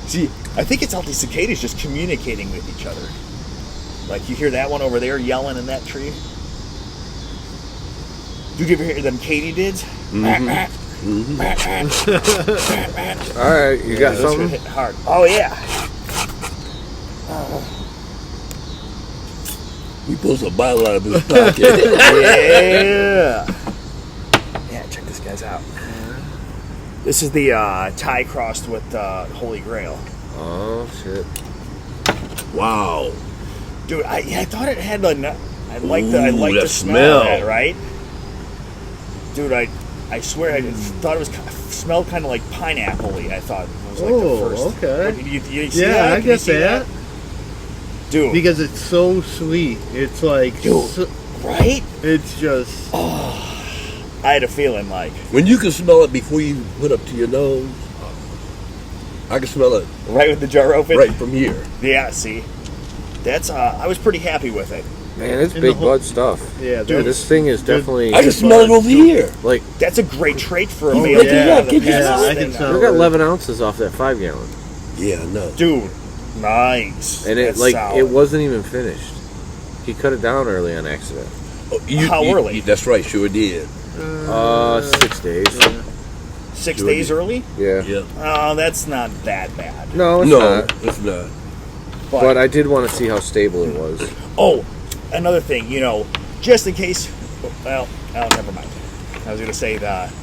See, I think it's all these cicadas just communicating with each other. Like, you hear that one over there yelling in that tree? Did you ever hear them katydids? Mm-hmm. All right, you got something? Hit hard. Oh, yeah. We supposed to buy a lot of his pocket. Yeah. Yeah, check this guy's out. This is the Thai crossed with Holy Grail. Oh, shit. Wow. Dude, I thought it had I like the smell. of that, right? Dude, I swear I thought it smelled kind of like pineapple-y. I thought it was like the first. Okay. You see that? I get that. Dude. Because it's so sweet. It's like... Dude, right? It's just... I had a feeling like... When you can smell it before you put up to your nose, I can smell it. Right with the jar open? Right from here. Yeah, see? That's, I was pretty happy with it. Man, it's big bud stuff. Yeah, dude. This thing is definitely... I can smell it over here. Like, that's a great trait for a male. Yeah, I can smell we got 11 ounces off that 5 gallon. Yeah, no. Dude, nice. And it wasn't even finished. He cut it down early on accident. Oh, How early? That's right, sure did. 6 days. 6 days early? Yeah. Yeah. Oh, that's not that bad. No, it's not. It's not. But I did want to see how stable it was. Oh, another thing, just in case. Well, never mind. I was going to say that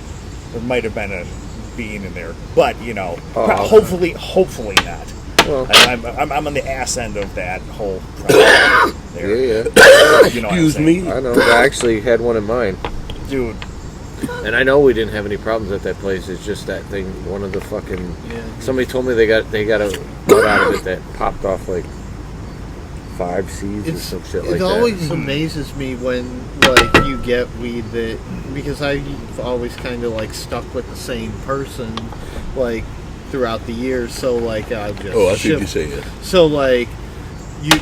there might have been a bean in there, but hopefully not. Well, I'm on the ass end of that whole problem there. Yeah. Excuse me. I know. I actually had one in mind. Dude. And I know we didn't have any problems at that place. It's just that thing. One of the fucking. Somebody told me they got a bud out of it that popped off like 5 seeds or some shit like that. It always amazes me when you get weed that, because I've always kind of stuck with the same person throughout the years. So I just. Oh, I see what you're saying. So you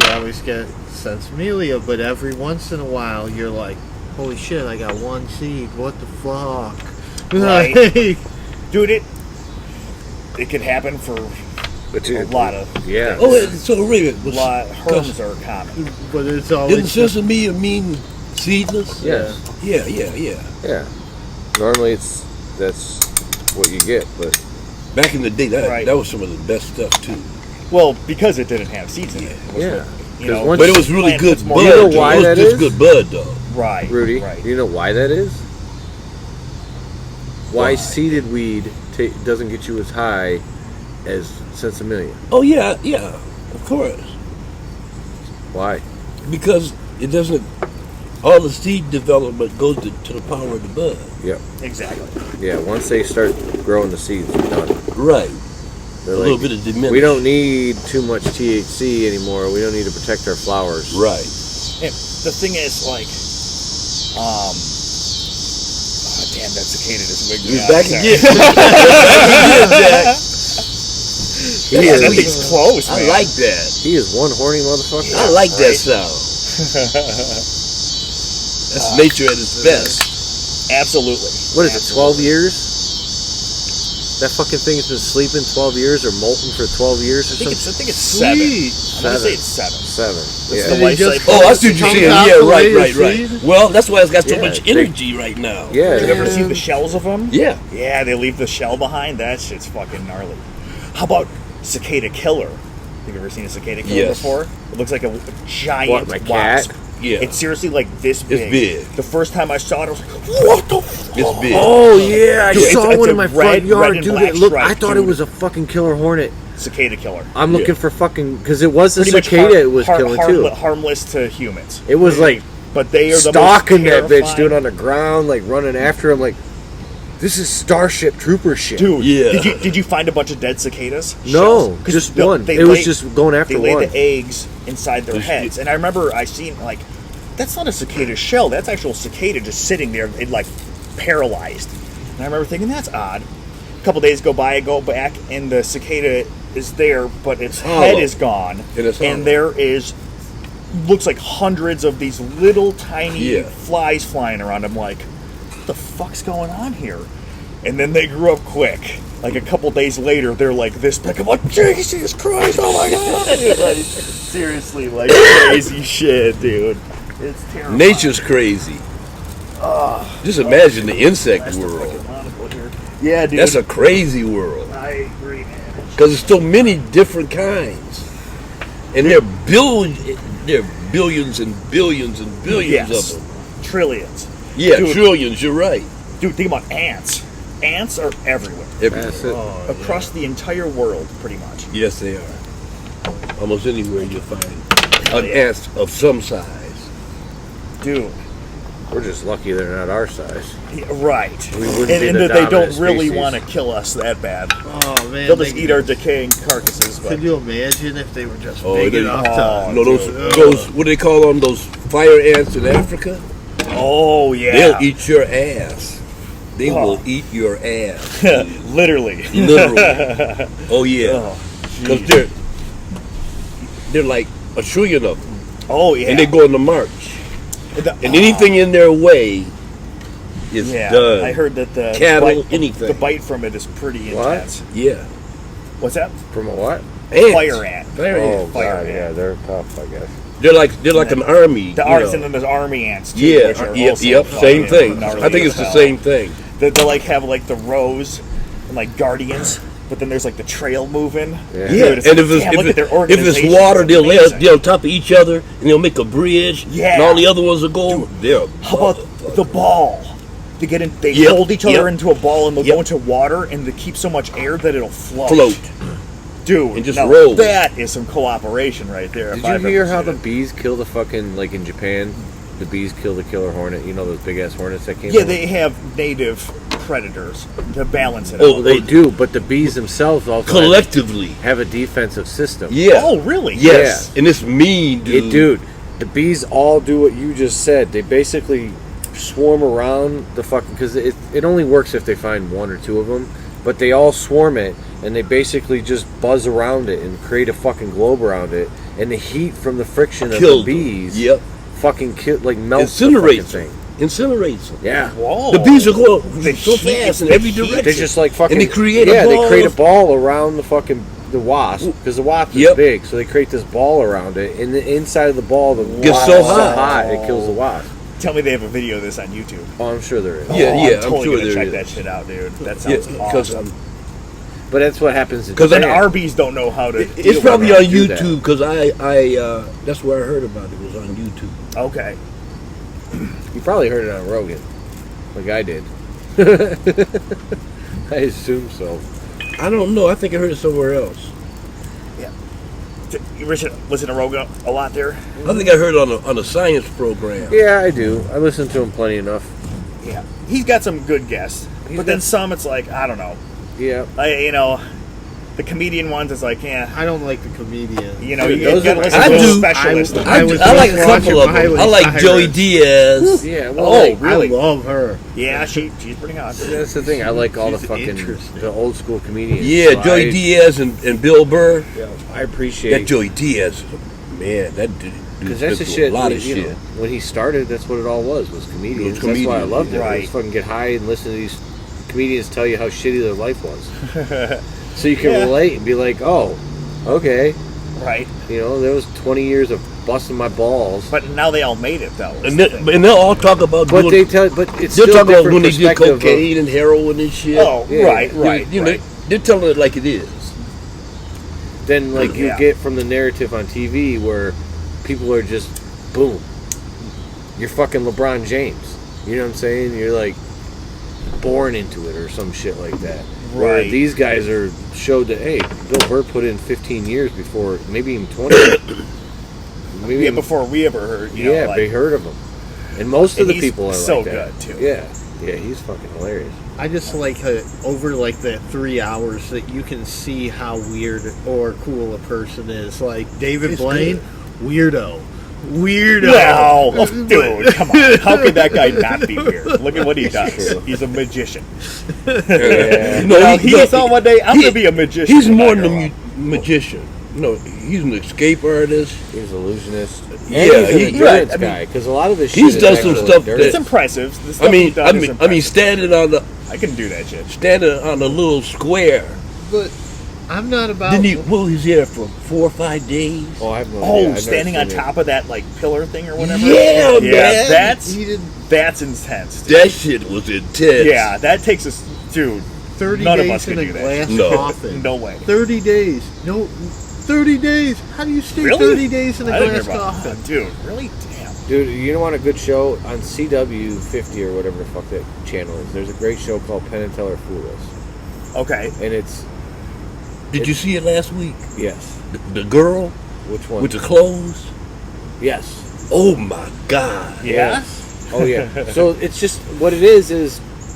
always get sensimelia, but every once in a while you're like, holy shit, I got 1 seed. What the fuck? Right. Dude, it could happen for a lot of... Yeah. Oh, so wait a minute. Herms are common. But it's always... Didn't sesame mean seedless? Yes. Yeah. Yeah. Normally that's what you get, but... Back in the day, that was some of the best stuff, too. Well, because it didn't have seeds in it. Yeah. But it was really good bud. You know why that is? It was just good bud, though. Right. Rudy, right. Do you know why that is? Why seeded weed doesn't get you as high as sensimelia? Oh, yeah, of course. Why? Because it doesn't... All the seed development goes to the power of the bud. Yep. Exactly. Yeah, once they start growing the seeds, they're done. Right. They're a little bit of diminished. We don't need too much THC anymore. We don't need to protect our flowers. Right. And the thing is, damn, that cicada just wigged me He's out back there. again. Yeah, he's close, man. I like that. He is one horny motherfucker. I like that sound. That's nature at its best. Absolutely. What is it, 12 years? That fucking thing has been sleeping 12 years or molten for 12 years or something? I think it's 7. I'm going to say it's 7. 7. It's Yeah. the life cycle. Oh, I see what you're saying. out Yeah, the way right. to seed? Well, that's why it's got so Yeah, much energy right now. Yeah. Did you ever see the shells of them? Yeah. Yeah, they leave the shell behind. That shit's fucking gnarly. How about cicada killer? Have you ever seen a cicada killer before? It looks like a giant like wasp. cat? Yeah. It's seriously like this big. It's big. The first time I saw it, I was like, what the fuck? It's big. Oh, yeah. I Dude, saw it's one a in my red front yard, and dude. black Look, I stripe, thought dude. it was a fucking killer hornet. Cicada killer. I'm looking for fucking... Because it was a Pretty much cicada it was killing, too. Harmless to humans. It was like... But they are the stalking most that bitch, terrifying- dude, on the ground, like running after him, like, this is Starship Trooper shit. Dude, Yeah. did you find a bunch of dead cicadas? No, Shells? 'Cause just no, one. they It was lay- just going after They lay one. the eggs inside their heads, and I remember I seen that's not a cicada shell. That's actual cicada just sitting there, paralyzed. And I remember thinking that's odd. A couple days go by, I go back, and the cicada is there, but its head is gone, and there is looks like hundreds of these little tiny flies flying around. I'm like, what the fuck's going on here? And then they grew up quick. like a couple days later, they're like this big. I'm like, Jesus Christ! Oh my God! Like, seriously, like crazy shit, dude. It's terrible. Nature's crazy. Just imagine the insect world. Yeah, dude. That's a crazy world. I agree, man. Because there's so many different kinds, and there are billions and billions and billions Yes. of them. Trillions. Yeah, Dude. trillions. You're right. Dude, think about ants. Ants are everywhere. That's it. Across the entire world, pretty much. Yes, they are. Almost anywhere you'll find an yeah. ant of some size. Dude. We're just lucky they're not our size. Yeah, right. We wouldn't and be and the that they don't dominant really species. want to kill us that bad. Oh man, They'll just eat our decaying carcasses. But Could you imagine if they were just Oh, big they- enough Oh, to? No, those what do they call them? Those fire ants in Africa? oh yeah, They'll eat your ass. They Oh. will eat your ass. literally. Literally. Oh yeah. Oh, Because jeez. they're like a trillion of them, Oh yeah. and they go on the march. The- And anything in their way is yeah, done. I heard that the Cattle, bite, anything. the bite from it is pretty What? intense. Yeah. What's that? From a what? Ants. Fire ant. Fire Oh ants. Fire god, ant. yeah, they're tough, I guess. They're like an army. The you arts, know. and then there's army ants too. Yeah. which are Yep. also Yep. Same fucking thing. gnarly I think as it's the hell. same thing. They'll like have like the rows and like guardians, but then there's like the trail moving. Yeah. Yeah, Dude, it's and like, if it's, damn, look at their if it's organization. water, It's they'll lay amazing. on top of each other, and they'll make a bridge. Yeah. And all the other ones will go. They're How about the ball? They get in. They Yep, hold each other yep. into a ball, and they'll Yep. go into water, and they keep so much air that it'll float. float. Dude, And just now roll. That is some cooperation right there. Did if you I've hear ever how seen the it. bees kill the fucking, like in Japan, the bees kill the killer hornet? You know those big ass hornets that came Yeah, over? they have native predators to balance it. Oh, out. They do, but the bees themselves also Collectively. have a defensive system. Yeah. Oh, really? Yes. And it's mean, dude. Dude, the bees all do what you just said. They basically swarm around the fucking, because it only works if they find one or two of them, but they all swarm it, and they basically just buzz around it and create a fucking globe around it, and the heat from the friction of Killed the them. bees Yep. fucking melts the fucking Incinerates thing. them. Incinerates them. Yeah. Whoa. The bees are going The so heat- fast in the every heat- direction. They just like fucking, And they create yeah, a they ball. create a ball around the wasp, because the wasp is Yep. big, so they create this ball around it, and the inside of the ball, the Gets wasp so is hot. it kills the wasp. Tell me they have a video of this on YouTube. Oh, I'm sure there is. Yeah, Oh, yeah, I'm totally sure gonna there check is. that shit out, dude. That Yeah, sounds because awesome. But that's what happens in Because then Japan. our bees don't know how to. deal it's with probably that. on do that. YouTube because that's where I heard about it. Was on YouTube. Okay. You probably heard it on Rogan, like I did. I assume so. I don't know. I think I heard it somewhere else. Yeah. You listen to Rogan a lot there? I think I heard it on a science program. Yeah, I do. I listen to him plenty enough. Yeah. He's got some good guests. But then got- some, it's like, I don't know. Yeah. The comedian ones, it's like, yeah. I don't like the comedian. You know, Dude, you those gotta are- listen I to a do. specialist. I was I like a just couple of watching them. I Miley like Cyrus. Joey Diaz. Yeah. Well, Oh, like, really? I love her. Yeah, she's pretty hot. that's the thing. I like all the She's fucking interesting. the old school comedians. Yeah, So Joey Diaz and Bill Burr. I That appreciate Joey Diaz, man, that dude. because that's the been through shit. A lot like, of you shit. know, when he started, that's what it all was comedians. It was That's why I comedians, loved it. right. It was fucking get high and listen to these comedians tell you how shitty their life was, so you can Yeah. relate and be like, oh, okay. Right. You know, there was 20 years of busting my balls. But now they all made it, though. And they'll all talk about But doing. but it's They'll still talk about different when they did perspective of- cocaine and heroin and shit. Oh, Yeah. right. They're telling it like it is. than like you Yeah. get from the narrative on TV where people are just boom. You're fucking LeBron James. You know what I'm saying? You're like born into it or some shit like that. Where Right. these guys are showed that hey, Bill Burr put in 15 years before, maybe even 20. Maybe Yeah, even, before we ever heard, you yeah, know, they like, heard of him. And most of And the he's people are so like that. good, too. Yeah, yeah, he's fucking hilarious. I just like over like the 3 hours that you can see how weird or cool a person is. Like David It's Blaine, good. weirdo. Wow, dude, come on. How could that guy not be weird? Look at what he does. He's a magician. Yeah. No, He thought one day, I'm going to be a magician. He's when I more grow than a up. magician. No, he's an escape artist. He's an illusionist. And Yeah, he's an endurance I mean, guy because a lot of his shit he's is done some actual stuff endurance. It's impressive. The stuff I mean, he's done is impressive. standing on the I can do that shit. a little square. But I'm not about. Didn't he? Well, he's there for 4 or 5 days. Oh, I have no idea. Oh, I've never standing on seen it. top of that like pillar thing or whatever. Yeah, man. That's intense. Dude. That shit was intense. Yeah, that takes us, dude. 30 None of days us can in a do that. glass No. coffin. No way. 30 days. No, 30 days. How do you stay Really? 30 days in a I didn't glass hear about coffin? that. Dude, really? Damn. Dude, you know what a good show on CW 50 or whatever the fuck that channel is. There's a great show called Penn and Teller Fool Us, Okay. and it's Did you see it last week? yes. The girl Which one? with the clothes. Yes. Oh my God. Yeah. Oh yeah. So it's just what it is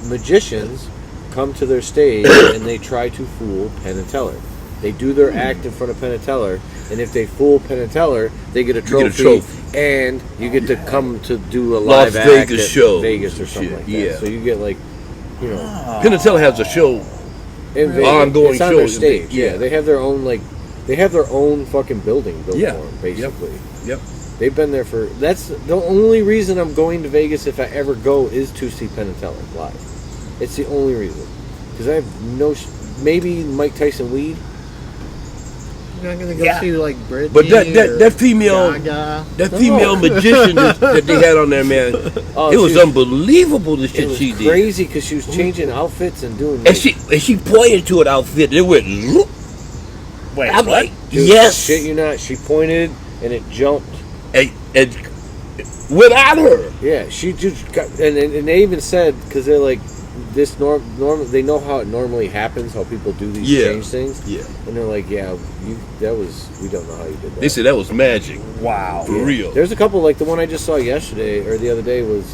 magicians come to their stage and they try to fool Penn and Teller. They do their act in front of Penn and Teller, and if they fool Penn and Teller, they get a trophy, and you get to come to do a live Las act Vegas at show. Vegas or something like that. Yeah. So you get like, you know, Penn and Teller has a show. in Vegas. Ongoing it's on their shows in stage. Vegas. Yeah, they have their own they have their own fucking building built Yeah. for them, basically. Yep. They've been there for. That's the only reason I'm going to Vegas if I ever go is to see Penn and Teller live. It's the only reason. Because I have no. Maybe Mike Tyson weed. You're not gonna go Yeah. see like Britney But or that female Gaga. that female magician that they had on there, man, Oh, it was she unbelievable the It shit was she did. crazy because she was changing outfits and doing. And she pointed to an outfit. It went. Loop. Wait, I'm what? like, Dude, yes, Shit, you not. She pointed and it jumped. and without her. Yeah, she just got, and they even said because they're like this norm they know how it normally happens, how people do these Yeah. change things, Yeah, and they're like, yeah, we don't know how you did that. they said that was magic Wow. for real. There's a couple like the one I just saw yesterday or the other day was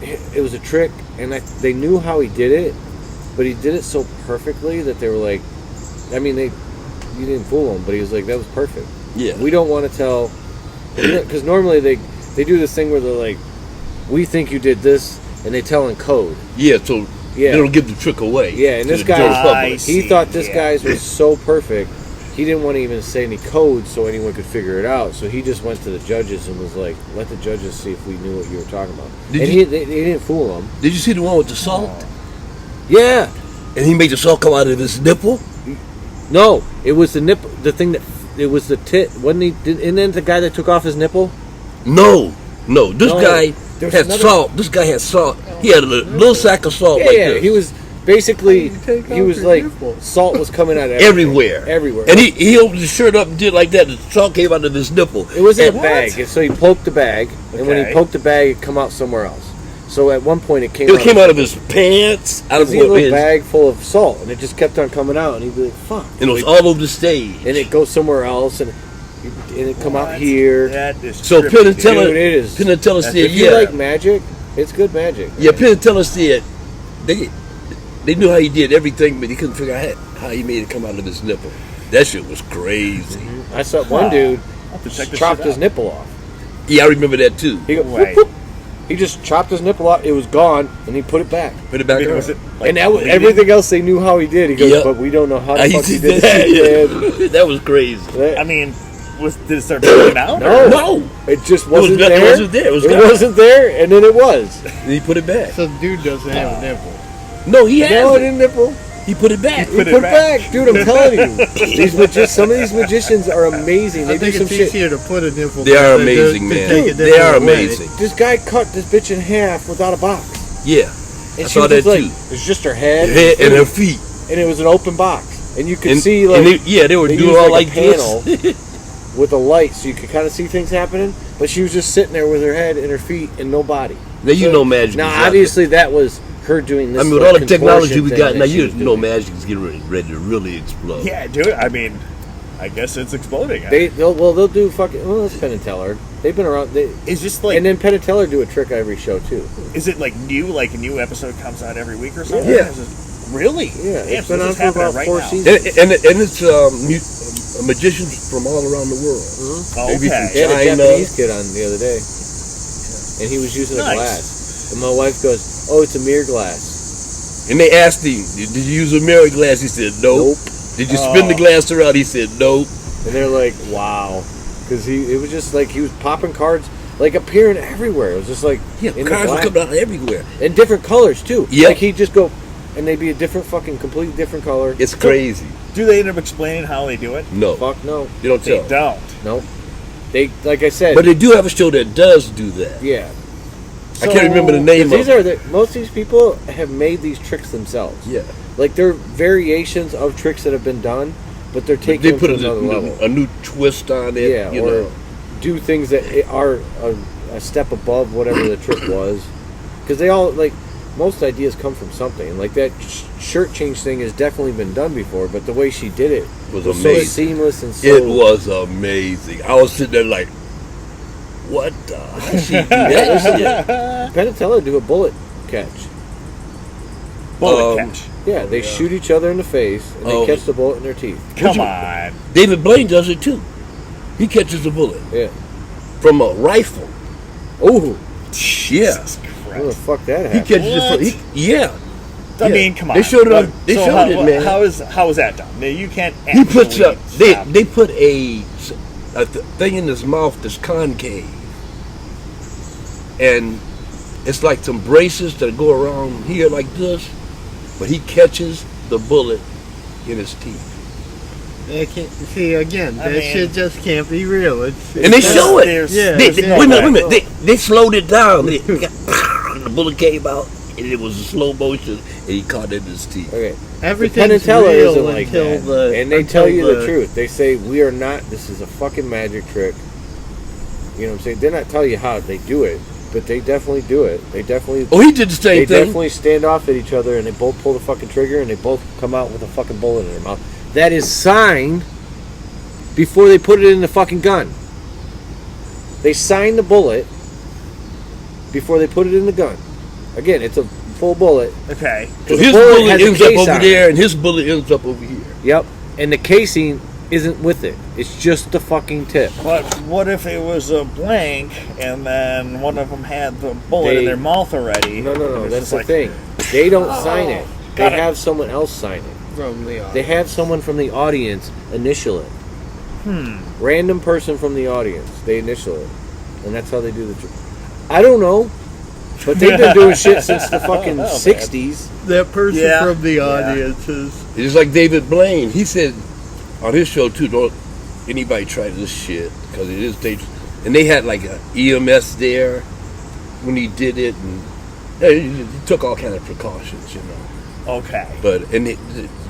it was a trick, and they knew how he did it, but he did it so perfectly that they were like, I mean you didn't fool him, but he was like that was perfect. Yeah, We don't want to tell because normally they do this thing where they're like, we think you did this, and they tell in code. yeah. So Yeah. they don't give the trick away. Yeah, and to this the guy- general public. I He see, thought this yeah. guy's was so perfect, he didn't want to even say any code so anyone could figure it out. So he just went to the judges and was like, let the judges see if we knew what you were talking about. Did And you- they didn't fool him. Did you see the one with the salt? Yeah. And he made the salt come out of his nipple. No, it was the nipple, the thing that, it was the tit. Wasn't he, and then the guy that took off his nipple? No. This No, guy there's had another- salt. This guy had salt. He had a little sack of salt Yeah, like yeah. this. He was basically, How do you take he off was your like, nipple? salt was coming out everywhere. Everywhere. And he opened his shirt up and did like that. The salt came out of his nipple. It was in a And- bag, and so he poked the bag, and when he Okay. poked the bag, it come out somewhere else. So at one point, it came. It came out of his pants. Out of He had a little his, bag full of salt, and it just kept on coming out, and he'd be like, "Fuck!" and it was all over the stage. And it goes somewhere else, and it come out here. That is So trippy, Penn and dude. Teller, Dude, it is. Penn and Teller said, If you yeah, like magic, it's good magic. yeah. Penn and Teller said they knew how he did everything, but he couldn't figure out how he made it come out of his nipple. That shit was crazy. I saw one dude I'll have to check this chopped shit his out. nipple off. Yeah, I remember that too. He go, Right. whoop, whoop. He just chopped his nipple off. It was gone, and he put it back. Put it back I mean, on. was it, like, And that was, bleeding? everything else they knew how he did. He goes, Yep. but we don't know how the I fuck he did did that. it. Yeah. That was crazy. I mean, did it start bleeding out? No. or- No, It just it wasn't there. wasn't there. It was It gone. wasn't there, and then it was. And he put it back. So the dude doesn't have a nipple. No, he No, has it it. didn't nipple. He put it back. Put it Put back. back, dude. I'm telling you, some of these magicians are amazing. They I do think some it's shit. easier to put a nipple. They are than amazing, to man. take a They nipple are away. amazing. This guy cut this bitch in half without a box, Yeah, and I she saw was that just like, too. it's just her head, Head and her feet. and it was an open box, and you could And, see like and they were they doing used, all like, like a panel. this. with a light, so you could kind of see things happening. But she was just sitting there with her head and her feet and no body. Now you know magic. Now, is out obviously, that was her doing there. this. I mean, with all the like, technology we contortion got thing now, that she you was know doing. magic is getting ready to really explode. Yeah, dude. I mean, I guess it's exploding. They'll do fucking. Well, that's Penn and Teller. They've been around. It's just like, And then Penn and Teller do a trick every show too. is it like new? Like a new episode comes out every week or something? Yeah. Is it, really? Yeah, Damn, it's so been on this is for happening about right 4 now. seasons. And it's magicians from all around the world. Oh, Maybe okay. They had a China. Japanese kid on the other day, and he was using a Nice. glass. And my wife goes, "Oh, it's a mirror glass." And they asked him, "Did you use a mirror glass?" He said, "Nope." Nope. Did you spin the glass around? He said, "Nope." And they're like, wow. Because it was just like he was popping cards, like appearing everywhere. It was just like in cards were coming out everywhere. And different colors, too. Yep. Like he'd just go, and they'd be a different fucking, completely different color. It's crazy. Do they end up explaining how they do it? No. Fuck no. They don't They tell. don't. Nope. They, like I said. But they do have a show that does do that. Yeah. I can't remember the name of it. Most of these people have made these tricks themselves. Yeah. Like they're variations of tricks that have been done, but they're taking them to another level. A new twist on it. Yeah, you or know. do things that are a step above whatever the trick was. Because they all, like, most ideas come from something. Like that shirt change thing has definitely been done before, but the way she did it was so amazing. seamless and so... It was amazing. I was sitting there like, what the? How did she do that? Penatella do a bullet catch. Bullet catch. Yeah, they shoot each other in the face, and they catch the bullet in their teeth. Come on. David Blaine does it too. He catches a bullet Yeah. from a rifle. Oh, Jesus how the Christ. fuck that He happened? catches What? it. Yeah. I mean, come on. They showed it on- But- they so showed how, it, man. How is that done? Now, you can't. He puts actually up. They stop. they put a thing in his mouth that's concave, and it's like some braces that go around here like this, but he catches the bullet in his teeth. I can't see again. I That mean- shit just can't be real. It's And they show it. There's- Yeah. They, there's no wait a way. minute. They slowed it down. The bullet came out, and it was a slow motion, and he caught it in his teeth. Okay. everything's Penatella real isn't like until that. the And they until tell you the truth. They say, we are not, this is a fucking magic trick. You know what I'm saying? They're not telling you how they do it, but they definitely do it. They definitely... Oh, he did the They same thing. definitely stand off at each other, and they both pull the fucking trigger, and they both come out with a fucking bullet in their mouth. That is signed before they put it in the fucking gun. They sign the bullet before they put it in the gun. Again, it's a full bullet. Okay. So The his bullet bullet has a ends up case over on it. there, and his bullet ends up over here. Yep. And the casing isn't with it. It's just the fucking tip. But what if it was a blank and then one of them had the bullet in They- their mouth already? No, and that's it's the just thing. They don't sign it. They got it. have someone else sign it. from the They have someone from the audience initial it. Random person from the audience. They initial it. And that's how they do the trick. I don't know. But they've been doing shit since the fucking Oh, man. 60s. that person Yeah. from the Yeah. audience is It's like David Blaine. He said on his show too, don't anybody try this shit because it is dangerous. And they had like a EMS there when he did it, and he took all kind of precautions, you know. Okay. But the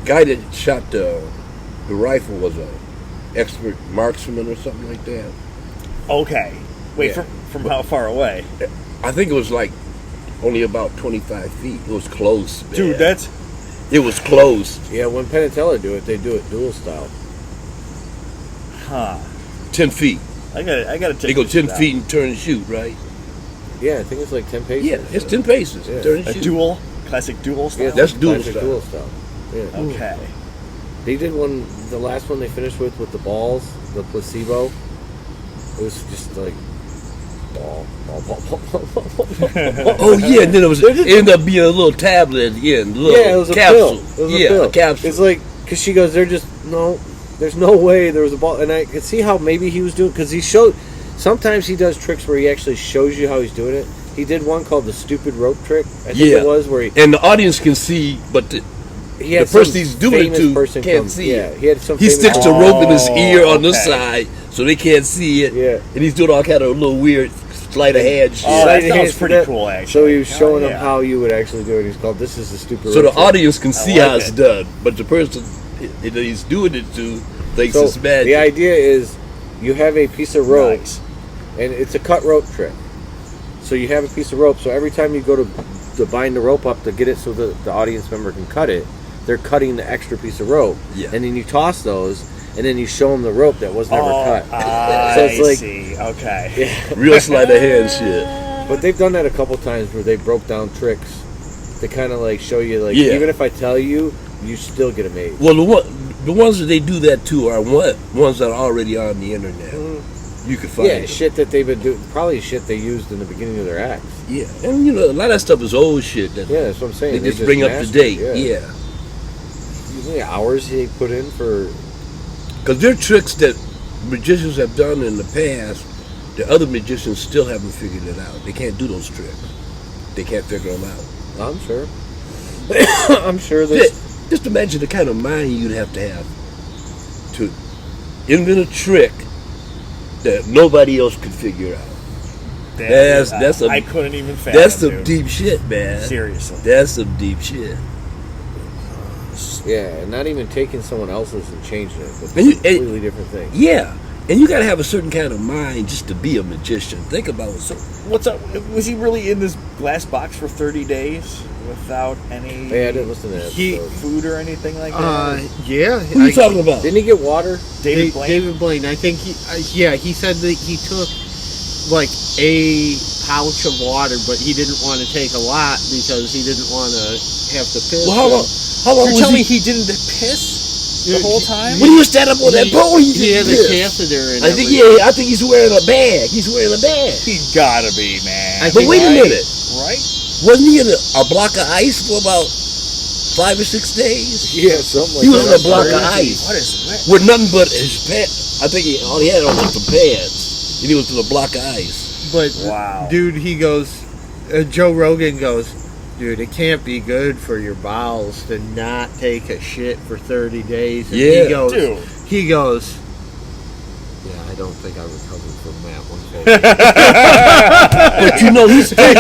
guy that shot the rifle was a expert marksman or something like that. Okay. Wait, Yeah. from how far away? I think it was like only about 25 feet. It was close, man. Dude, that's... It was close. Yeah, when Penn and Teller do it, they do it dual style. Huh. 10 feet. I gotta check They go this 10 out. feet and turn and shoot, right? Yeah, I think it's like 10 paces. Yeah, it's 10 paces. Yeah. Turn and A shoot. dual? Classic dual Yeah, style? That's dual classic style. dual style. Yeah. Okay. They did one, the last one they finished with the balls, the placebo. It was just like ball. Oh yeah, and then it ended up being a little tablet at the end. Little Yeah, it was a capsule. pill. It was yeah, a pill. a capsule. It's like, because she goes, there's no way there was a ball. And I could see how maybe he was doing, because he showed, sometimes he does tricks where he actually shows you how he's doing it. He did one called the stupid rope trick, I think it was, where and the audience can see, but he had the person some he's doing it famous to person can't come- see Yeah, it. he had some He famous sticks the person- rope in his ear on this okay. side, so they can't see it. Yeah. And he's doing all kind of little weird sleight of hand shit. Oh, that Sleight of sounds hand pretty for that. cool, actually. So he was showing Oh, them yeah. how you would actually do it. He's called, this is the stupid So the rope trick. audience can see like how it's it. done, but the person that he's doing it to thinks So it's magic. the idea is you have a piece of rope, Nice. and it's a cut rope trick. So you have a piece of rope, so every time you go to bind the rope up to get it so the audience member can cut it, they're cutting the extra piece of rope. Yeah. And then you toss those, and then you show them the rope that was never cut. I So it's like- see. Okay. Yeah. Real sleight of hand shit. But they've done that a couple times where they broke down tricks to kind of like show you, like, Yeah. even if I tell you, you still get amazed. Well, the ones that they do that to are ones that are already on the internet. You can find Yeah, it. shit that they've been doing, probably shit they used in the beginning of their acts. Yeah, and a lot of that stuff is old shit that Yeah, that's what I'm saying. they just bring up to mastered date. it, Yeah. You know how many hours he put in for Because there are tricks that magicians have done in the past that other magicians still haven't figured it out. They can't do those tricks. They can't figure them out. I'm sure. I'm sure that. Just imagine the kind of mind you'd have to invent a trick that nobody else could figure out. I couldn't even fathom. That's some deep shit, man. Seriously. That's some deep shit. Yeah, and not even taking someone else's and changing it. But And you- it's a completely different thing. Yeah. And you got to have a certain kind of mind just to be a magician. Think about it. So what's up? Was he really in this glass box for 30 days without any Hey, I didn't listen to that. food or anything like that? Yeah. Who are you talking about? Didn't he get water? David Blaine? David Blaine. I think he said that he took like a pouch of water, but he didn't want to take a lot because he didn't want to have to piss. Well, how long You're was telling me he? he didn't piss the whole time? When he was standing up on that pole, He had a did. catheter and I think everything. I think he's wearing a bag. He's wearing a bag. He gotta be, man. But wait a Right? minute. Right? Wasn't he in a block of ice for about 5 or 6 days? Yeah, something like He was that. in a block of ice What is that? with nothing but his pants. I think all he had on was some pants, and he was in a block of ice. But Wow. dude, he goes. Joe Rogan goes, dude, it can't be good for your bowels to not take a shit for 30 days. And Yeah. Dude. He goes. Yeah, I don't think I recovered from that one. But you know he studied.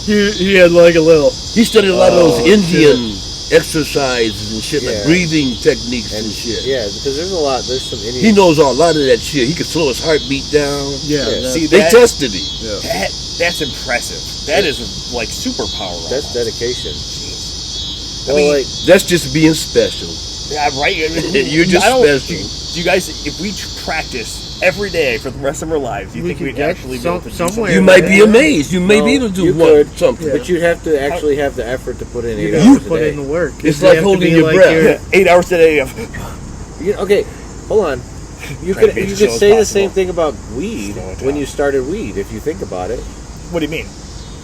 He had like a little. He studied a lot of those Indian exercises and shit, like Yeah. breathing techniques and shit. Yeah, because there's some Indian. He knows a lot of that shit. He could slow his heartbeat down. Yeah, See, They that, tested him. that's impressive. That is like superpower. That's almost. dedication. Jeez. Well, I mean, like, That's just being special. yeah, right. You're just I don't- special. Do you guys, if we practice every day for the rest of our lives, do you We think could we'd get actually be some- able to do somewhere. something? You might be amazed. You may be able to do you one, could, something. but you'd have to actually have the effort to put in 8 You hours gotta a put day. in the work. It's You like have to holding be your like breath. 8 hours a day of. Okay, hold on. You Trying to could be you as could slow as say the possible. same thing about weed Slow it when down. you started weed. If you think about it, What do you mean?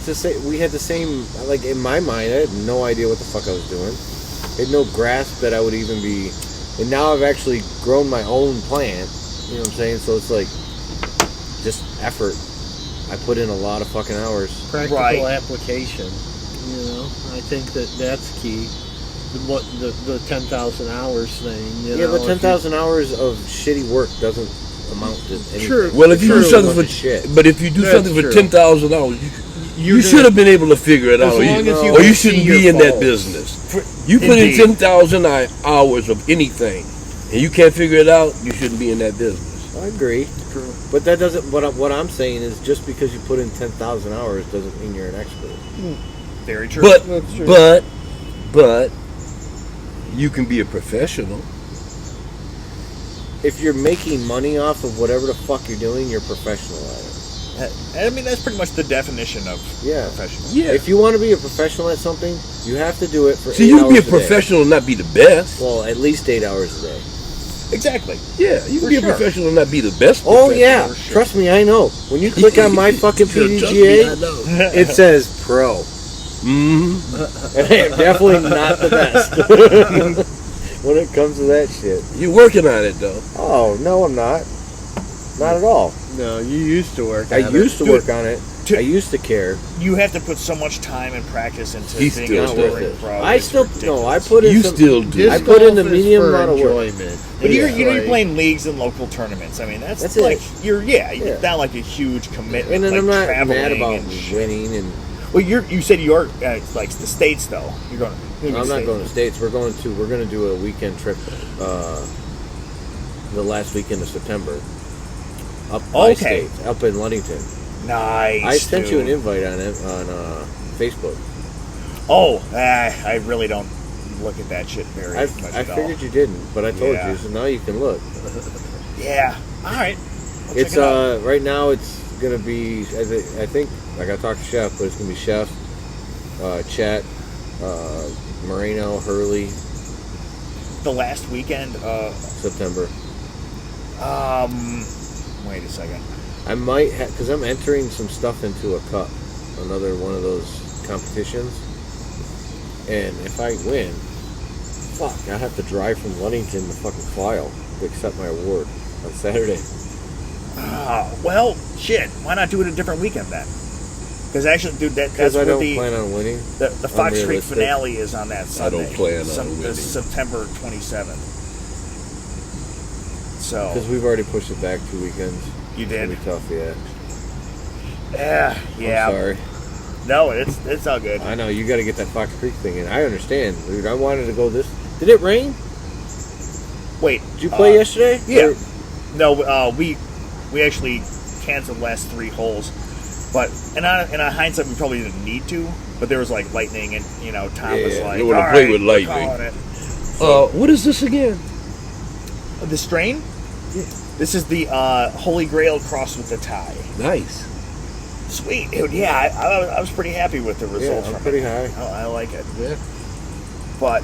to say we had the same. Like in my mind, I had no idea what the fuck I was doing. I had no grasp that I would even be. And now I've actually grown my own plant. You know what I'm saying? So it's like just effort. I put in a lot of fucking hours. practical Right. application. You know, I think that's key. The 10,000 hours thing. You Yeah, know, but if 10,000 hours of shitty work doesn't amount to anything. True. Well, if you do True. something Bunch for of shit. but if you do That's something for true. $10,000, you You're should gonna- have been able to figure it As out, long or as you, you or can you see shouldn't your be in that faults. business. You put in Indeed. 10,000 hours of anything, and you can't figure it out, you shouldn't be in that business. I agree. True. But that doesn't. What I'm saying is, just because you put in 10,000 hours doesn't mean you're an expert. Very true. But That's true. but you can be a professional. If you're making money off of whatever the fuck you're doing, you're professional at it. I mean, that's pretty much the definition of Yeah. professional. Yeah. If you want to be a professional at something, you have to do it for See, 8 you hours can be a day. professional and not be the best. Well, at least 8 hours a day. Exactly. Yeah, you can For be a sure. professional and not be the best. Oh professional. yeah, for sure. trust me, I know. When you click on my fucking Trust me, I PDGA, know. it says pro. Mhm. And I am definitely not the best when it comes to that shit. You're working on it though. Oh no, I'm not. Not at all. No, you used to work. I at used to Dude, work on it. I used to care. You have to put so much time and practice into He being still a does touring it. pro. I It's still ridiculous. no. I put in You some, still do. Disc I put in golf the is medium for amount of work. enjoyment. But you're Like- playing leagues and local tournaments. I mean, that's That's like it. you're Yeah. not like a huge commitment. And then like I'm not traveling mad about and shit. winning, and Well, you said you're like the states though. You're going. I'm not going to states. We're going to do a weekend trip. The last weekend of September. Up by Okay. states, up in Ludington. Nice. I sent you an dude. invite on it on Facebook. Oh, I really don't look at that shit very I much at all. figured you didn't, but I told Yeah. you, so now you can look. Yeah. All right. I'll It's check it out. right now it's gonna be. I think I got to talk to Chef, but it's gonna be Chef, Chet, Moreno, Hurley, The last weekend. September. Wait a second. I might because I'm entering some stuff into a cup, another one of those competitions, and if I win, Fuck, I have to drive from Ludington to fucking Clio to accept my award on Saturday. Well, shit. Why not do it a different weekend then? Because actually, dude, that's Because I where don't plan on winning. the Fox Street Unrealistic. finale is on that Sunday. don't plan on winning. September 27th. So Because we've already pushed it back 2 weekends. you It's did. gonna be tough, yeah. Yeah. I'm sorry. No, it's all good. I know, you gotta get that Fox Creek thing in. I understand, dude. I wanted to go this. Did it rain? Wait, Did you play yesterday? Yeah. Or- No, we actually canceled the last 3 holes, but in hindsight, we probably didn't need to. But there was like lightning, and Tom was Yeah, like, you wanna "All play right, with we're lightning." calling it." What is this again? The strain? Yeah. This is the Holy Grail crossed with the Thai. Nice. Sweet, dude. Yeah, I was pretty happy with the results. I'm from pretty it. high. I like it. Yeah. But,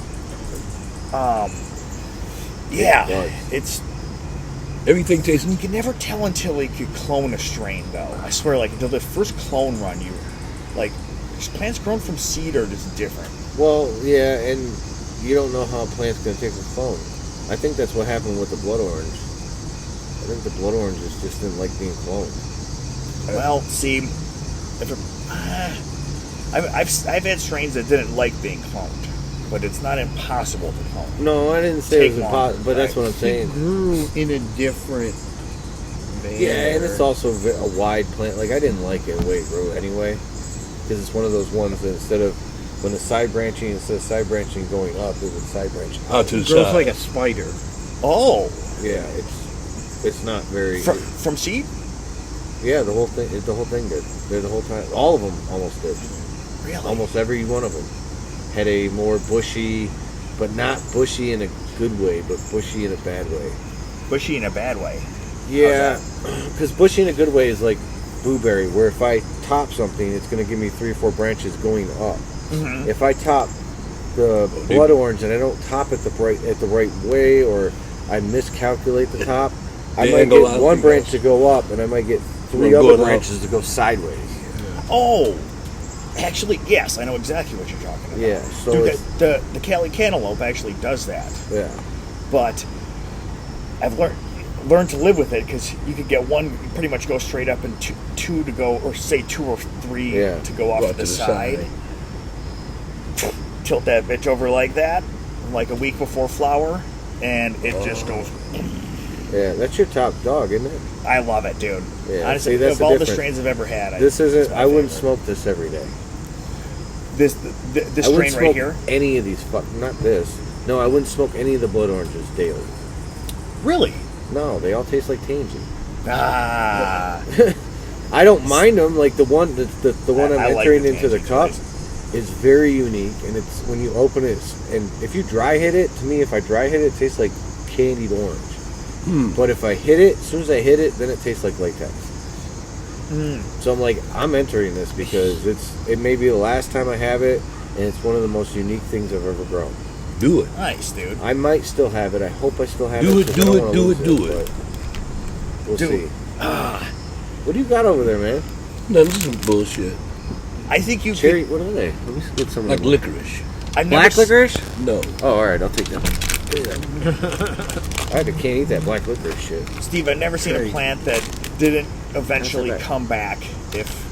yeah, It it's Everything tastes. you can never tell until you could clone a strain, though. I swear, like until the first clone run, plants grown from seed are just different. Well, yeah, and you don't know how a plant's going to take a clone. I think that's what happened with the blood orange. I think the blood oranges just didn't like being cloned. Well, see, I've had strains that didn't like being cloned, but it's not impossible to clone. No, I didn't say it was Take impossible, one, but that's right. what I'm saying. It grew in a different manner. Yeah, and it's also a wide plant. Like, I didn't like it the way it grew anyway, because it's one of those ones that instead of side branching going up, it would side branch Out to the It grows side. like a spider. Oh, Yeah, it's not very. from seed? Yeah, the whole thing did. The whole time, all of them almost did. Really? Almost every one of them had a more bushy, but not bushy in a good way, but bushy in a bad way. Bushy in a bad way. Yeah, because bushy in a good way is like blueberry, where if I top something, it's going to give me 3 or 4 branches going up. Mm-hmm. If I top the blood orange and I don't top it the right way, or I miscalculate the top, I They might go get out one to branch go. to go up, and I might get 3 Go other down. branches to go sideways. Oh, actually, yes, I know exactly what you're talking about. Yeah, so Dude, it's- the Cali cantaloupe actually does that, Yeah. but I've learned to live with it because you could get one pretty much go straight up and two to go, or say 2 or 3 Yeah. to go off Go to the side. Tilt that bitch over like that, like a week before flower, and it just goes. Yeah, that's your top dog, isn't it? I love it, dude. Yeah, Honestly, see, that's of the all the difference. strains I've ever had, This it's isn't. my I wouldn't favorite. smoke this every day. This I wouldn't strain smoke right here. any of these. Not this. No, I wouldn't smoke any of the blood oranges daily. Really? No, they all taste like Tangy. Ah. I don't mind them. Like the one, the one I I'm like entering the into the Tangy cup choice. is very unique, and it's when you open it, and if you dry hit it, to me, if I dry hit it, it tastes like candied orange. But if I hit it, as soon as I hit it, then it tastes like latex. So I'm like, I'm entering this because it may be the last time I have it, and it's one of the most unique things I've ever grown. Do it. Nice, dude. I might still have it. I hope I still have Do it. it, 'cause I do don't it, wanna do lose it, do it. but We'll Dude. see. What do you got over there, man? No, this is some bullshit. I think you Cherry? What are they? Let me get some Like of them. licorice. I've Black never licorice? No. Oh, all right. I'll take that. I can't eat that black licorice shit. Steve, I've never seen a plant that didn't eventually That's okay. come back if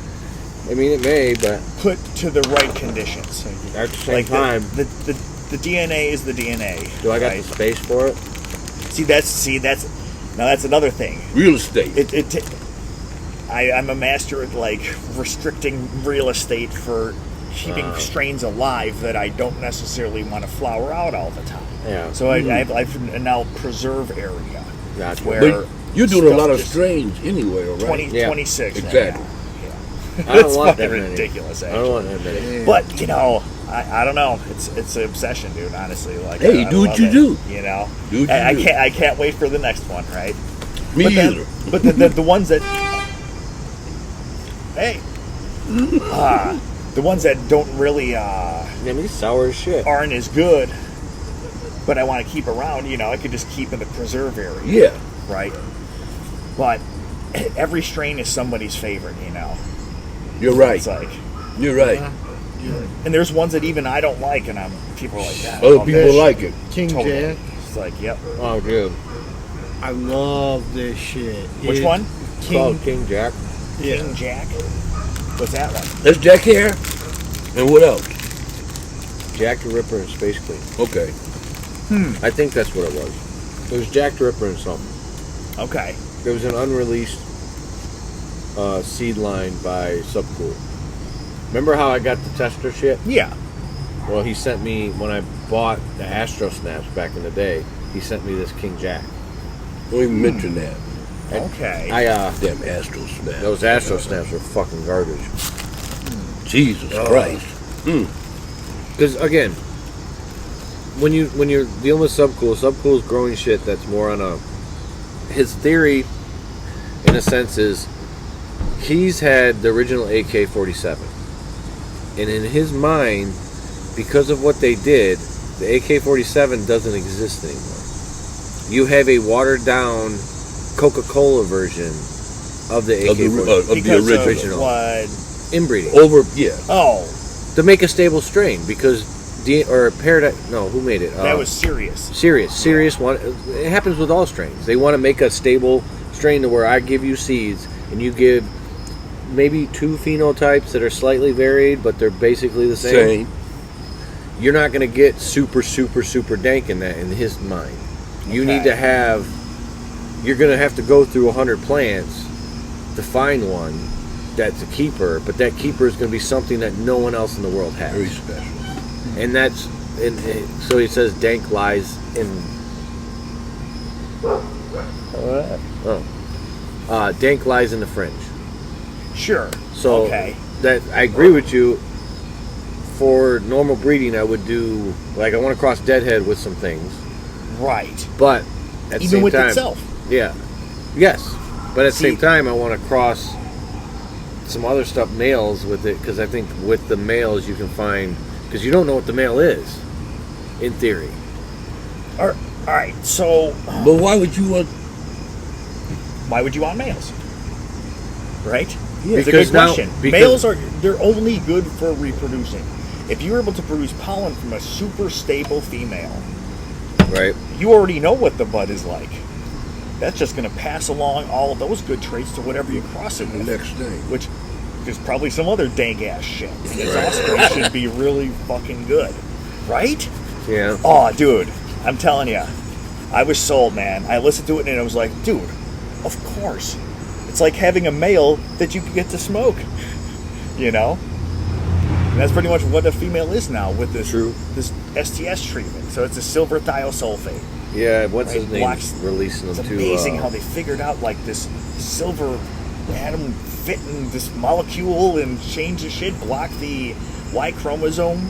I mean, it may, but put to the right conditions. at the same Like time, the DNA is the DNA. do I got right? the space for it? That's another thing. Real estate. I'm a master at like restricting real estate for keeping strains alive that I don't necessarily want to flower out all the time. Yeah. So I've now preserve area Gotcha. where But you're doing a stuff lot of just- strange anyway, all right? 20, Yeah. 26 Exactly. right now. Yeah. I don't It's want that fucking many. ridiculous, I actually. don't want that many. But I don't know. It's an obsession, dude. Honestly, like Hey, I do what love you it, do. You know, Do what you I do. can't wait for the next one, right? Me but either. But the ones that the ones that don't really I mean, he's sour as shit. aren't as good, but I want to keep around. I could just keep in the preserve area, Yeah. right? But every strain is somebody's favorite, You're right. It's like, You're right. and there's ones that even I don't like, and people are like, yeah, I Other love people this. like it. King Totally. Jack. It's like, yep. Oh, dude. I love this shit. Which one? It's called King Jack. King Jack. What's that one? That's Jack here. And what else? Jack the Ripper and Space Queen. Okay. I think that's what it was. It was Jack the Ripper and something. Okay. There was an unreleased seed line by Subcool. Remember how I got the tester shit? Yeah. Well, he sent me, when I bought the Astro Snaps back in the day, he sent me this King Jack. Don't even mention that. Okay. Damn Astro Snap. Those Astro Snaps were fucking garbage. Jesus Christ. Because again, when you're dealing with Subcool is growing shit that's more on a. His theory, in a sense, is he's had the original AK-47, and in his mind, because of what they did, the AK-47 doesn't exist anymore. You have a watered down Coca-Cola version of the AK-47 Of the original. What? inbreeding Oh, to make a stable strain because Paradise. No, who made it? that was serious. Serious one. It happens with all strains. They want to make a stable strain to where I give you seeds and you give maybe 2 phenotypes that are slightly varied, but they're basically the same. You're not going to get super dank in that in his mind. You need to have. You're going to have to go through 100 plants to find one that's a keeper, but that keeper is going to be something that no one else in the world has. Very special. And that's, so he says, dank lies in. Dank lies in the fringe. Sure. So that I agree with you. For normal breeding, I would do I want to cross Deadhead with some things, Right. but at the Even same with time, itself. yeah, yes, but at the same time, I want to cross some other stuff males with it because I think with the males you can find because you don't know what the male is, in theory. All right. So, But why would you want? why would you want males? Right? Yeah, It's a good because question. because- Males they're only good for reproducing. If you're able to produce pollen from a super stable female, Right. you already know what the bud is like. That's just going to pass along all of those good traits to whatever you cross it The with. next thing. Which is probably some other dank ass shit. Its offspring should be really fucking good. Right? Yeah. Oh, dude. I'm telling you. I was sold, man. I listened to it and I was like, dude, of course. It's like having a male that you can get to smoke. You know? And that's pretty much what a female is now with this this STS treatment. So it's a silver thiosulfate. Yeah. What's his Right, name? blocks- Releasing them It's to. amazing how they figured out like this silver atom fit in this molecule and change the shit, block the Y chromosome,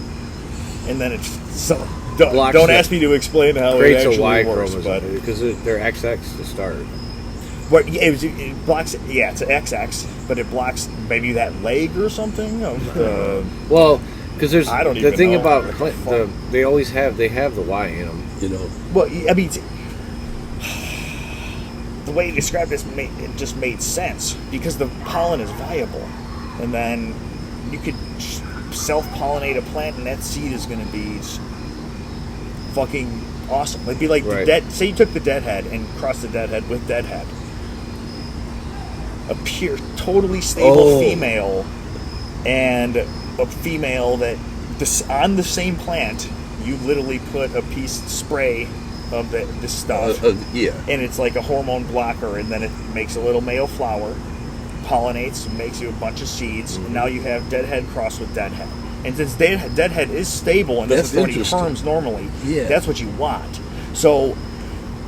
and then it's so. Blocks Don't the- ask me to explain how it creates actually a Y works, chromosome because they're XX to start. but it blocks. Yeah, it's an XX, but it blocks maybe that leg or something of the. Well, because there's I don't the even thing know. about What the fuck? they always have the Y in them. You know. Well, I mean, the way you described this, it just made sense because the pollen is viable, and then you could self-pollinate a plant, and that seed is going to be fucking awesome. It'd be like Right. the dead. Say you took the deadhead and crossed the deadhead with deadhead, a pure, totally stable female, and a female that on the same plant, you literally put a piece spray of this stuff. Yeah. And it's like a hormone blocker, and then it makes a little male flower, pollinates, makes you a bunch of seeds, and now you have deadhead crossed with deadhead. And since deadhead is stable and doesn't That's throw any interesting. terms normally, Yeah. that's what you want. So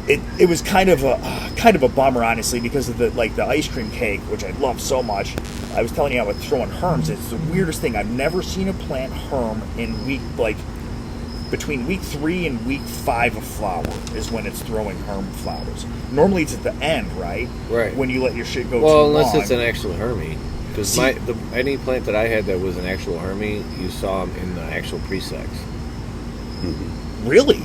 it was kind of a bummer, honestly, because of the ice cream cake, which I love so much. I was telling you I was throwing herms. It's the weirdest thing. I've never seen a plant herm in between week 3 and week 5 of flower is when it's throwing herm flowers. Normally it's at the end, right? Right. When you let your shit go Well, too unless long. it's an actual Hermie. Because See- any plant that I had that was an actual Hermie, you saw them in the actual pre-sex. Really?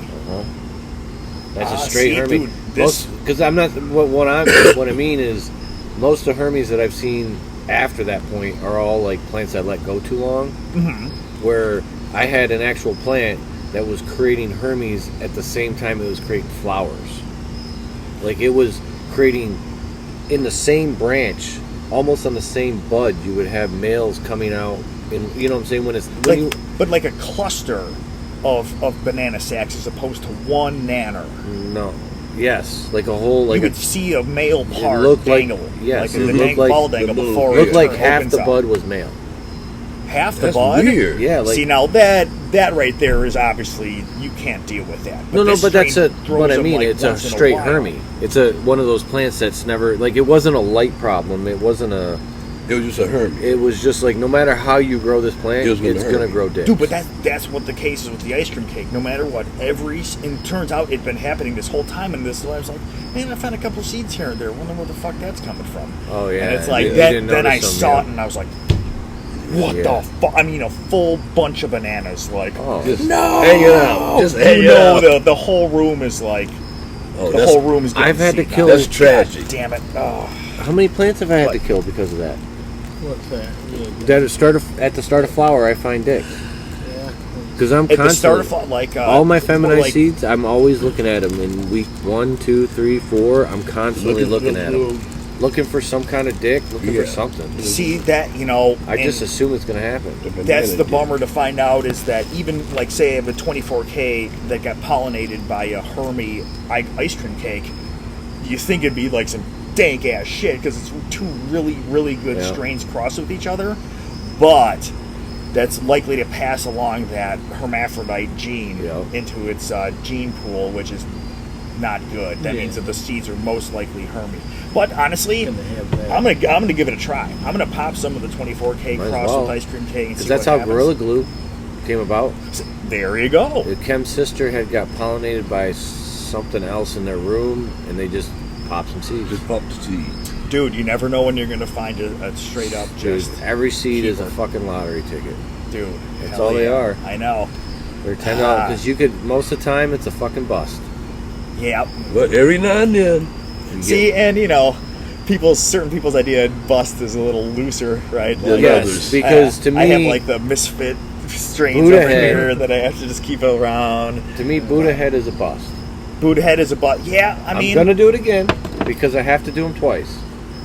That's a straight see, Hermie. dude, this- Because I'm not what I mean is most of the Hermies that I've seen after that point are all like plants I let go too long. Mm-hmm. Where I had an actual plant that was creating Hermes at the same time it was creating flowers. Like, it was creating in the same branch, almost on the same bud, you would have males coming out, and you know what I'm saying, but like a cluster of banana sacs as opposed to one nanner. No. Yes, like a whole, like you would see a male part looked dangle, yes, like it the looked like ball dangle before looked it like half opens the up. bud was male. Half the That's bud. weird. Yeah, like, see now that right there is obviously you can't deal with that. no, this but that's strain what I throws mean. them, like, It's a once in straight while. Hermy. It's one of those plants that's never, like, it wasn't a light problem. It wasn't a. It was just a hermit. It was just like, no matter how you grow this plant, It was gonna it's hurt. going to grow dicks. Dude, but that's what the case is with the ice cream cake. No matter what, and it turns out it'd been happening this whole time. And this, I was like, man, I found a couple seeds here and there. Wonder where the fuck that's coming from. Oh, yeah. And it's like You that. didn't Then I notice them, saw yeah. it and I was like, what Yeah. the fuck? I mean, a full bunch of bananas. Like, Oh, Just no, hang it out. Just hang you it know, out. the whole room is like, Oh, the that's, whole room is. Getting I've had to seed kill now. that's tragic. God damn it! Oh. how many plants have I had to What? kill because of that? What's that? At the start of flower, I find dicks. Yeah. Because I'm At the start constantly. of like All my it's more feminized like- seeds, I'm always looking at them in week 1, 2, 3, 4. I'm constantly looking at them. Looking for some kind of dick, looking Yeah. for something. See that, you know, I just and assume it's going to happen. that's the bummer to find out is that even like say I have a 24K that got pollinated by a Hermy ice cream cake, you think it'd be like some dank ass shit because it's two really really good Yeah. strains crossed with each other, but that's likely to pass along that hermaphrodite gene Yeah. into its gene pool, which is not good. That Yeah. means that the seeds are most likely Hermy. But honestly, Gonna have that. I'm gonna give it a try. I'm gonna pop some of the 24K Might as cross well. with ice cream cake and Because see that's what how happens. Gorilla Glue came about. There you go. Kim's sister had got pollinated by something else in their room, and they just popped some seeds. Just pop the seed. Dude, you never know when you're gonna find a straight up Dude, just every seed is a keeper. fucking lottery ticket. dude. That's hell all they yeah. are. I know. They're $10 because you could, most of the time, it's a fucking bust. Yeah. But every now and then, You See, get- and you know, certain people's idea of bust is a little looser, right? Yeah, yes, others. because to me, I have like the misfit strains Buddha over head. here that I have to just keep around. to me, Buddha head is a bust. Buddha head is a butt. Yeah, I mean, I'm gonna do it again because I have to do them twice.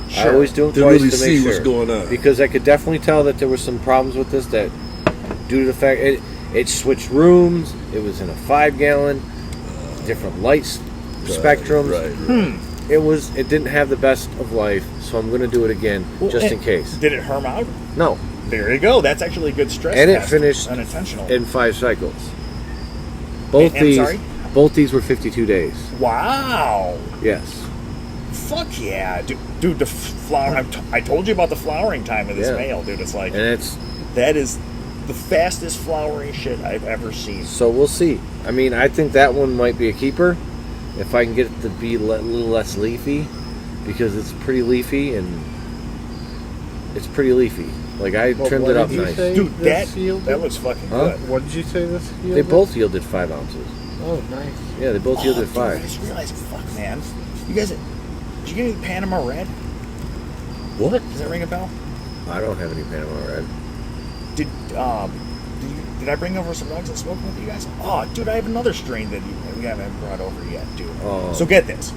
I Sure. always do them to twice really to see make sure. what's going on. Because I could definitely tell that there were some problems with this that, due to the fact it switched rooms, it was in a 5-gallon, different lights, spectrums. Right. It didn't have the best of life, so I'm gonna do it again well, just and in case. Did it herm out? No, There you go. That's actually a good stress and it test. finished Unintentional. in 5 cycles. Both I'm these, sorry? both these were 52 days. Wow. Yes. Fuck yeah, dude. The flower. I told you about the flowering time of this Yeah. male, dude. It's like And that is the fastest flowering shit I've ever seen. so we'll see. I mean, I think that one might be a keeper if I can get it to be a little less leafy, because it's pretty leafy and it's pretty leafy. Like I Well, trimmed what it up did you nice. say? Dude, This that yielded? looks fucking Huh? good. What did you say this They yielded? both yielded 5 ounces. Oh, nice. Yeah, they both yielded Dude, I 5. just realized, fuck, man. You guys, did you get any Panama Red? What? Does that ring a bell? I don't have any Panama Red. Did I bring over some nugs and smoke with you guys? Oh, dude, I have another strain that we haven't brought over yet, dude. Oh. So get this.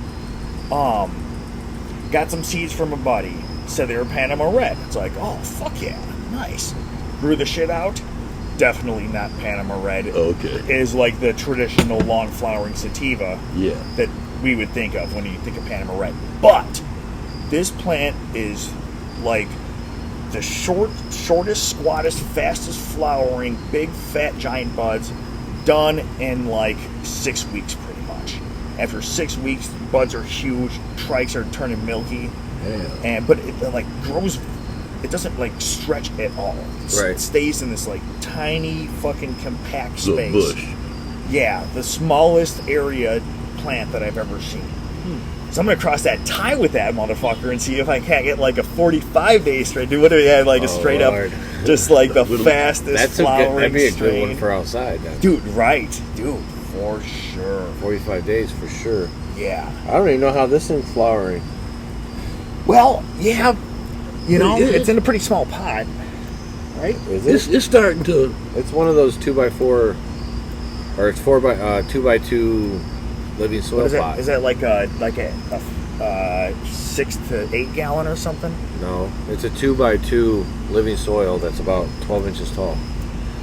Got some seeds from a buddy. Said they were Panama Red. It's like, oh, fuck yeah, nice. Grew the shit out. Definitely not Panama Red. Okay. It is like the traditional long flowering sativa Yeah. that we would think of when you think of Panama Red. But this plant is like the shortest, squattest, fastest flowering, big, fat, giant buds, done in like 6 weeks, pretty much. After 6 weeks, buds are huge, trikes are turning milky, Yeah. but it like grows. It doesn't like stretch at all. Right. It stays in this like tiny, fucking compact Little space. bush. Yeah, the smallest area plant that I've ever seen. So I'm gonna cross that tie with that motherfucker and see if I can't get like a 45-day straight. Dude, what do we have? Like a Oh, straight Lord. up, just like the Little- fastest That'd flowering be a strain. good one for outside. Then. Dude, right? Dude, for sure. 45 days for sure. Yeah. I don't even know how this thing's flowering. Well, yeah. You know, Yeah. it's in a pretty small pot, right? Is it? It's starting to. It's one of those 2x4 or it's 2x2 living soil What is pot. that? Is that like a 6 to 8 gallon or something? No, it's a 2x2 living soil that's about 12 inches tall.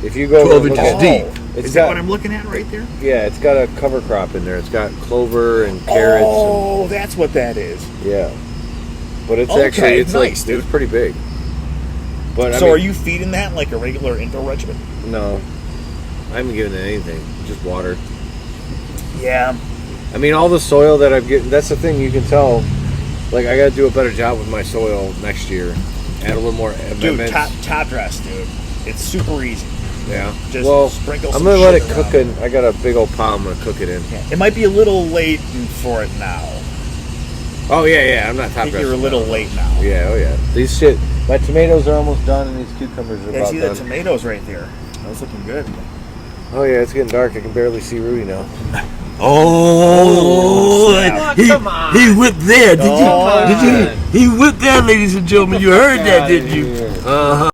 If you go 12 and look inches at- deep. It's Is that got, what I'm looking at right there? yeah, it's got a cover crop in there. It's got clover and carrots. Oh, that's what that is. Yeah, but it's Okay, actually it's nice, like dude. it's pretty big. But So are you feeding that like a regular indoor regimen? No, I haven't given it anything. Just water. Yeah. I mean, all the soil that I've given. That's the thing you can tell. Like I got to do a better job with my soil next year. Add a little more Dude, amendments. top dress, dude. It's super easy. Yeah. Just well, sprinkle I'm some gonna let it sugar cook on in. I got a big old pot. I'm gonna cook it in. Yeah. It might be a little late for it now. Oh yeah. I'm not I top think you're a dressing little now. late now. Yeah. Oh yeah. These shit. My tomatoes are almost done, and these cucumbers are Yeah, about see the done. tomatoes right there. That's looking good. Oh yeah, it's getting dark. I can barely see Rudy now. Oh, snap. Come on. he whipped there. Oh, Did you? He whipped there, ladies and gentlemen. You heard that, didn't you? Uh huh.